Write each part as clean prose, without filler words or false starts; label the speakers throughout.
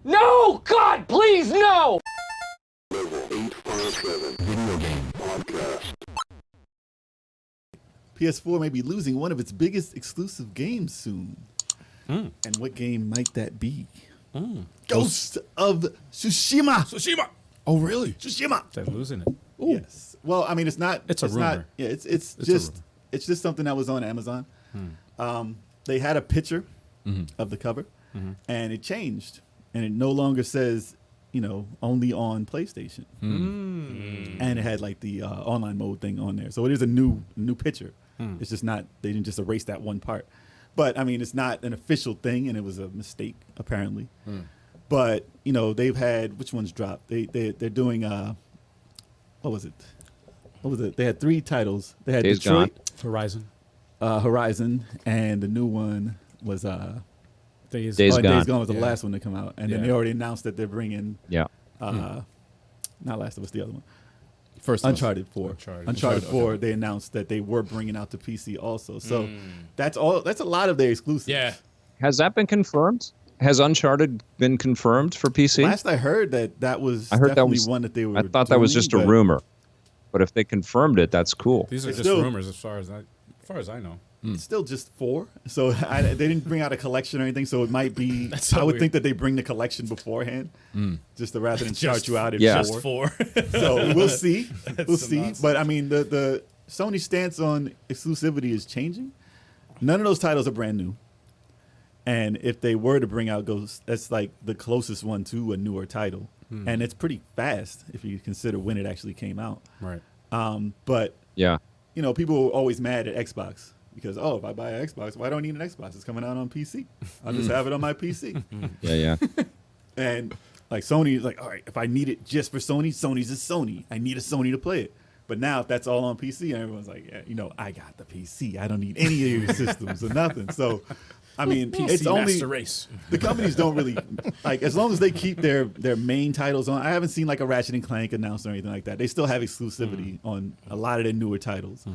Speaker 1: No! God, please, no!
Speaker 2: Level 857 Video Game Podcast.
Speaker 3: PS4 may be losing one of its biggest exclusive games soon. And what game might that be? Ghost of Tsushima.
Speaker 4: Oh, really?
Speaker 3: Tsushima.
Speaker 5: They're losing it.
Speaker 3: Yes. Well, I mean, it's not.
Speaker 5: It's a rumor.
Speaker 3: Not, yeah, it's just something that was on Amazon. They had a picture of the cover, and it changed, and it no longer says, only on PlayStation. And it had like the online mode thing on there, so it is a new picture. It's just not. They didn't just erase that one part. But I mean, it's not an official thing, and it was a mistake apparently. But they've had, which ones dropped? They're doing what was it? They had 3 titles. They had
Speaker 6: Days
Speaker 3: Detroit,
Speaker 5: Horizon.
Speaker 3: Horizon, and the new one was
Speaker 5: Days
Speaker 6: Gone.
Speaker 3: Days Gone was the
Speaker 5: Yeah.
Speaker 3: last one to come out, and then
Speaker 5: Yeah.
Speaker 3: they already announced that they're bringing not Last of Us, the other one.
Speaker 4: First
Speaker 3: Uncharted 4. Uncharted 4,
Speaker 4: okay.
Speaker 3: they announced that they were bringing out to PC also. So that's all. That's a lot of their exclusives.
Speaker 7: Yeah.
Speaker 6: Has that been confirmed? Has Uncharted been confirmed for PC?
Speaker 3: Last I heard that was
Speaker 6: I heard that
Speaker 3: definitely
Speaker 6: was
Speaker 3: one that they were.
Speaker 6: I thought that was
Speaker 3: doing,
Speaker 6: just a
Speaker 3: but
Speaker 6: rumor. But if they confirmed it, that's cool.
Speaker 5: These are
Speaker 3: It's
Speaker 5: just
Speaker 3: still-
Speaker 5: rumors as far as I know.
Speaker 3: It's still just 4. So they didn't bring out a collection or anything. So it might be.
Speaker 7: That's so
Speaker 3: I would
Speaker 7: weird.
Speaker 3: think that they bring the collection beforehand, just to rather than start you out at
Speaker 6: Yeah.
Speaker 3: 4.
Speaker 7: Just 4.
Speaker 3: So we'll see. We'll
Speaker 7: some
Speaker 3: see.
Speaker 7: nonsense.
Speaker 3: But I mean, the Sony stance on exclusivity is changing. None of those titles are brand new. And if they were to bring out Ghost, that's like the closest one to a newer title. And it's pretty fast if you consider when it actually came out.
Speaker 5: Right.
Speaker 3: But,
Speaker 6: Yeah.
Speaker 3: people were always mad at Xbox because, if I buy an Xbox, why do I need an Xbox? It's coming out on PC. I'll just have it on my PC.
Speaker 6: Yeah.
Speaker 3: And like Sony is like, all right, if I need it just for Sony, Sony's a Sony. I need a Sony to play it. But now if that's all on PC, everyone's like, yeah, I got the PC. I don't need any of your systems or nothing. So, I mean, it's only
Speaker 7: Master Race.
Speaker 3: the companies don't really as long as they keep their main titles on. I haven't seen like a Ratchet and Clank announced or anything like that. They still have exclusivity on a lot of their newer titles.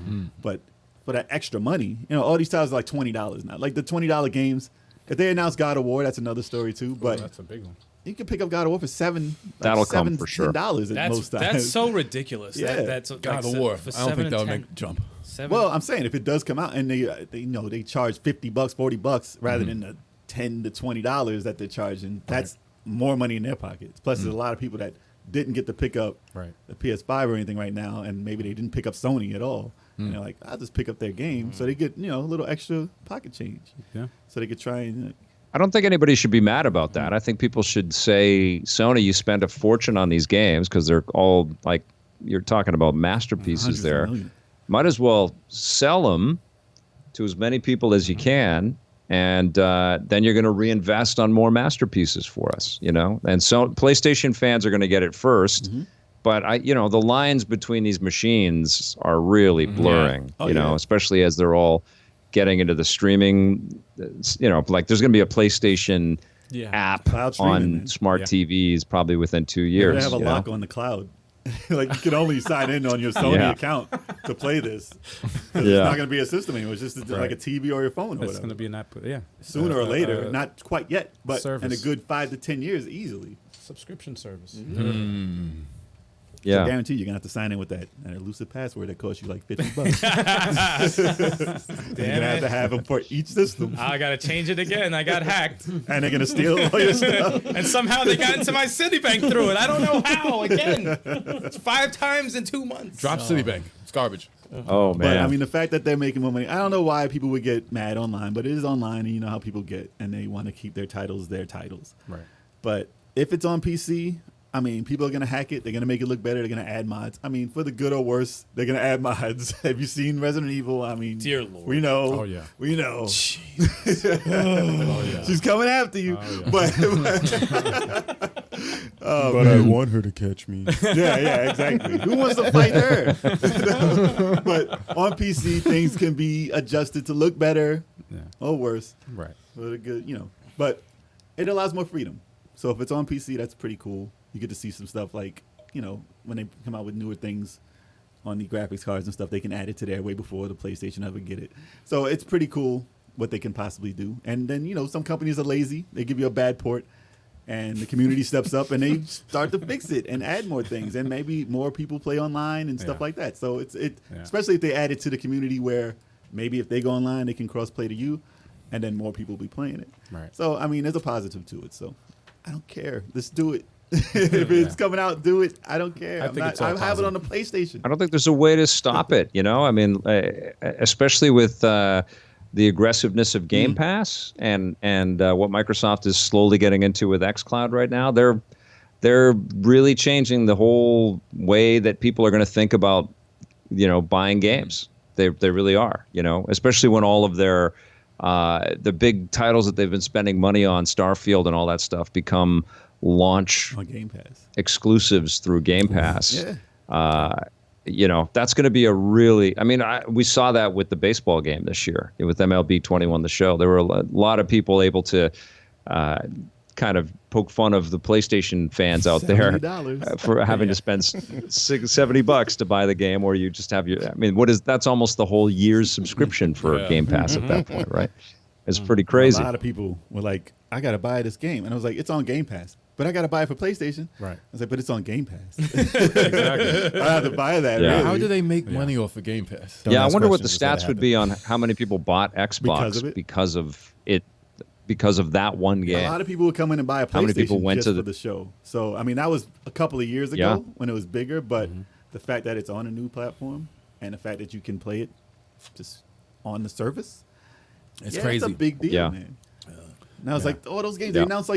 Speaker 3: But for that extra money, all these titles are like $20 now. Like the $20 games. If they announce God of War, that's another story too. But
Speaker 5: That's a big one.
Speaker 3: you can pick up God of War for
Speaker 6: That'll come for sure.
Speaker 3: $10 at most times.
Speaker 7: That's so ridiculous.
Speaker 3: Yeah.
Speaker 7: That's
Speaker 4: God of War. I don't think that would make the jump.
Speaker 3: Well, I'm saying if it does come out and they charge $50, $40 rather than the $10 to $20 that they're charging, that's more money in their pockets. Plus, there's a lot of people that didn't get to pick up the PS5 or anything right now, and maybe they didn't pick up Sony at all. And they're like, I'll just pick up their game, so they get a little extra pocket change.
Speaker 5: Yeah.
Speaker 3: So they could try and.
Speaker 6: I don't think anybody should be mad about that. I think people should say, Sony, you spend a fortune on these games because they're all like, you're talking about masterpieces
Speaker 3: Hundreds of
Speaker 6: there.
Speaker 3: millions.
Speaker 6: Might as well sell them to as many people as you can, and then you're going to reinvest on more masterpieces for us, And so PlayStation fans are going to get it first, but the lines between these machines are really blurring, especially as they're all getting into the streaming. Like there's going to be a PlayStation app
Speaker 3: Cloud streaming,
Speaker 6: on
Speaker 3: man.
Speaker 6: smart TVs probably within 2 years.
Speaker 3: They have a lock on the cloud. Like you can only sign in on your Sony account to play this. 'Cause it's not going to be a system anymore. It's just like a TV or your phone or
Speaker 5: It's
Speaker 3: whatever.
Speaker 5: going to be an app. Yeah.
Speaker 3: Sooner or later, not quite yet, but in a
Speaker 5: service.
Speaker 3: good 5 to 10 years, easily.
Speaker 5: Subscription service.
Speaker 3: I
Speaker 6: Yeah.
Speaker 3: guarantee you're gonna have to sign in with that elusive password that costs you like $50. You're gonna have to have them for each system,
Speaker 7: I got to change it again. I got hacked.
Speaker 3: and they're gonna steal all your stuff.
Speaker 7: And somehow they got into my Citibank through it. I don't know how. Again. It's 5 times in 2 months.
Speaker 4: Drop Citibank. It's garbage.
Speaker 6: Oh, man.
Speaker 3: But I mean, the fact that they're making more money, I don't know why people would get mad online, but it is online, and you know how people get, and they want to keep their titles.
Speaker 5: Right.
Speaker 3: But if it's on PC, I mean, people are going to hack it. They're going to make it look better. They're going to add mods. I mean, for the good or worse, they're going to add mods. Have you seen Resident Evil? I mean,
Speaker 7: Dear Lord.
Speaker 3: we know.
Speaker 5: Oh, yeah.
Speaker 3: We know.
Speaker 5: Oh, yeah.
Speaker 3: She's coming after you.
Speaker 5: Oh, yeah.
Speaker 3: But
Speaker 4: I want her to catch me.
Speaker 3: yeah, exactly. Who wants to fight her? But on PC, things can be adjusted to look better or worse.
Speaker 5: Right.
Speaker 3: For the good, But it allows more freedom. So if it's on PC, that's pretty cool. You get to see some stuff like, when they come out with newer things on the graphics cards and stuff, they can add it to there way before the PlayStation ever get it. So it's pretty cool what they can possibly do. And then, some companies are lazy. They give you a bad port. and the community steps up and they start to fix it and add more things, and maybe more people play online and stuff like that. So especially if they add it to the community where maybe if they go online, they can cross play to you, and then more people will be playing it.
Speaker 5: Right.
Speaker 3: So I mean, there's a positive to it. So I don't care. Let's do it. If it's coming out, do it. I don't care. I have it on the PlayStation.
Speaker 6: I don't think there's a way to stop it. You know, I mean, especially with the aggressiveness of Game Pass and what Microsoft is slowly getting into with xCloud right now. They're really changing the whole way that people are going to think about, buying games. They really are. Especially when all of their the big titles that they've been spending money on, Starfield and all that stuff, become launch
Speaker 3: on Game Pass
Speaker 6: exclusives through Game Pass. That's going to be a really, we saw that with the baseball game this year with MLB 21 The Show. There were a lot of people able to kind of poke fun of the PlayStation fans out there for having to spend $70 to buy the game, or you just have that's almost the whole year's subscription for Game Pass at that point, right? It's pretty crazy.
Speaker 3: A lot of people were like, I got to buy this game. And I was like, it's on Game Pass. But I got to buy it for PlayStation.
Speaker 5: Right.
Speaker 3: I was like, but it's on Game Pass.
Speaker 5: Exactly.
Speaker 3: I have to buy that.
Speaker 6: Yeah.
Speaker 3: Really.
Speaker 4: How do they make money off of Game Pass?
Speaker 6: I wonder what the stats would be on how many people bought Xbox because of that one game.
Speaker 3: A lot of people would come in and buy a PlayStation
Speaker 6: how many people went
Speaker 3: just
Speaker 6: to
Speaker 3: for the show. So, that was a couple of years ago when it was bigger. But the fact that it's on a new platform and the fact that you can play it just on the service,
Speaker 4: it's crazy.
Speaker 3: It's a big deal, man. Now it's like, those games, they announced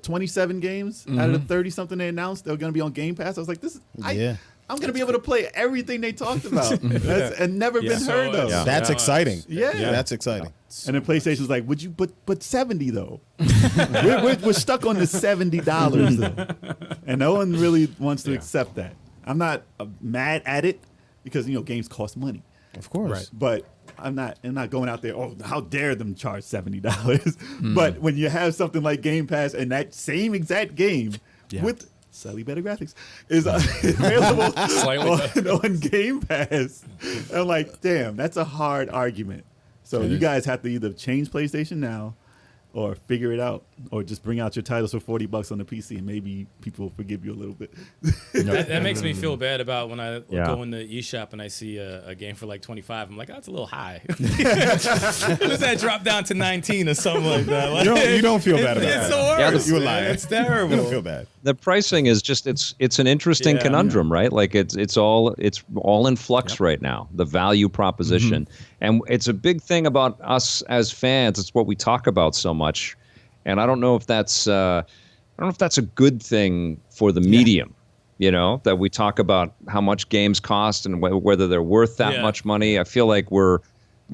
Speaker 3: 27 games out of the 30 something they announced they're going to be on Game Pass. I was like, I'm going to be able to play everything they talked about and never been heard of.
Speaker 8: That's exciting.
Speaker 3: Yeah.
Speaker 8: That's exciting.
Speaker 3: And then PlayStation's like, would you, but 70 though. we're stuck on the $70 though. And no one really wants to accept that. I'm not mad at it because, games cost money.
Speaker 8: Of course.
Speaker 3: Right. But I'm not going out there, how dare them charge $70. But when you have something like Game Pass and that same exact game with slightly better graphics is available on Game Pass, I'm like, damn, that's a hard argument. So you guys have to either change PlayStation Now or figure it out, or just bring out your titles for $40 on the PC, and maybe people will forgive you a little bit.
Speaker 7: That makes me feel bad about when I go in the eShop and I see a game for like 25. I'm like, that's a little high. Does that drop down to 19 or something like that? Like,
Speaker 8: You don't feel bad about
Speaker 7: it's
Speaker 8: it.
Speaker 7: the worst.
Speaker 8: You lie.
Speaker 7: It's terrible.
Speaker 8: You don't feel bad.
Speaker 6: The pricing is just it's an interesting conundrum, right? Like it's all in flux right now. The value proposition, and it's a big thing about us as fans. It's what we talk about so much, and I don't know if that's a good thing for the medium. That we talk about how much games cost and whether they're worth that much money. I feel like we're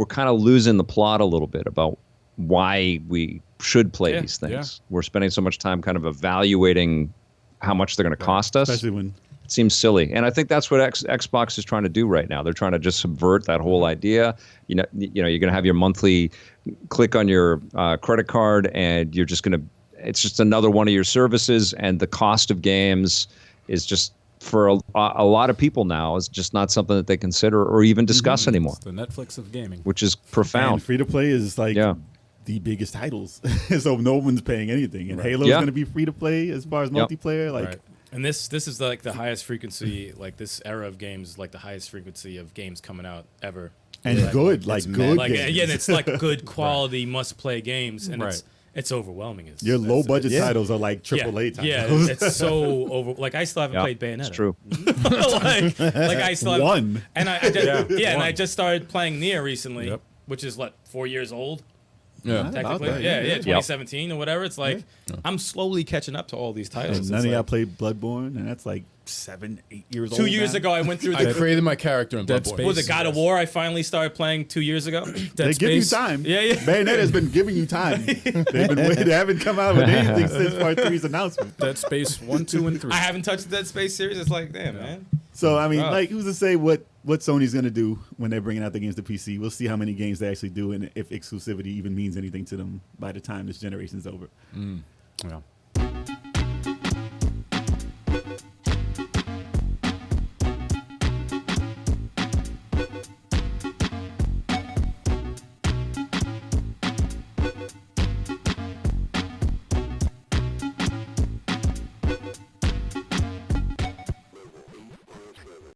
Speaker 6: kind of losing the plot a little bit about why we should play these things. Yeah. We're spending so much time kind of evaluating how much they're going to cost us.
Speaker 3: Especially when
Speaker 6: it seems silly. And I think that's what Xbox is trying to do right now. They're trying to just subvert that whole idea. You're going to have your monthly click on your credit card, and you're just going to, it's just another one of your services. And the cost of games is just, for a lot of people now, is just not something that they consider or even discuss anymore.
Speaker 5: It's the Netflix of gaming.
Speaker 6: Which is profound.
Speaker 3: Free to play is like the biggest titles. So no one's paying anything. And Halo's going to be free to play as far as multiplayer.
Speaker 7: And this is like the highest frequency, like this era of games, like the highest frequency of games coming out ever.
Speaker 3: And good games.
Speaker 7: And it's like good quality must-play games, and it's overwhelming.
Speaker 3: Your low-budget titles are like AAA titles.
Speaker 7: Yeah, it's so over. Like I still haven't played Bayonetta.
Speaker 6: It's true.
Speaker 7: like I still haven't.
Speaker 3: One.
Speaker 7: And and I just started playing Nier recently, which is 4 years old.
Speaker 4: Yeah,
Speaker 7: technically. 2017 or whatever. It's like I'm slowly catching up to all these titles.
Speaker 3: And none of y'all played Bloodborne, and that's like 7-8 years old.
Speaker 7: 2 years ago, I went through.
Speaker 4: I created my character in Bloodborne.
Speaker 7: Was it God of War? I finally started playing 2 years ago.
Speaker 3: They give you time.
Speaker 7: Yeah.
Speaker 3: Bayonetta has been giving you time. They haven't come out with anything since Part 3's announcement.
Speaker 5: Dead Space 1, 2, and 3.
Speaker 7: I haven't touched the Dead Space series. It's like, damn, man.
Speaker 3: So who's to say what Sony's going to do when they're bringing out the games to PC? We'll see how many games they actually do, and if exclusivity even means anything to them by the time this generation's over.
Speaker 5: Yeah.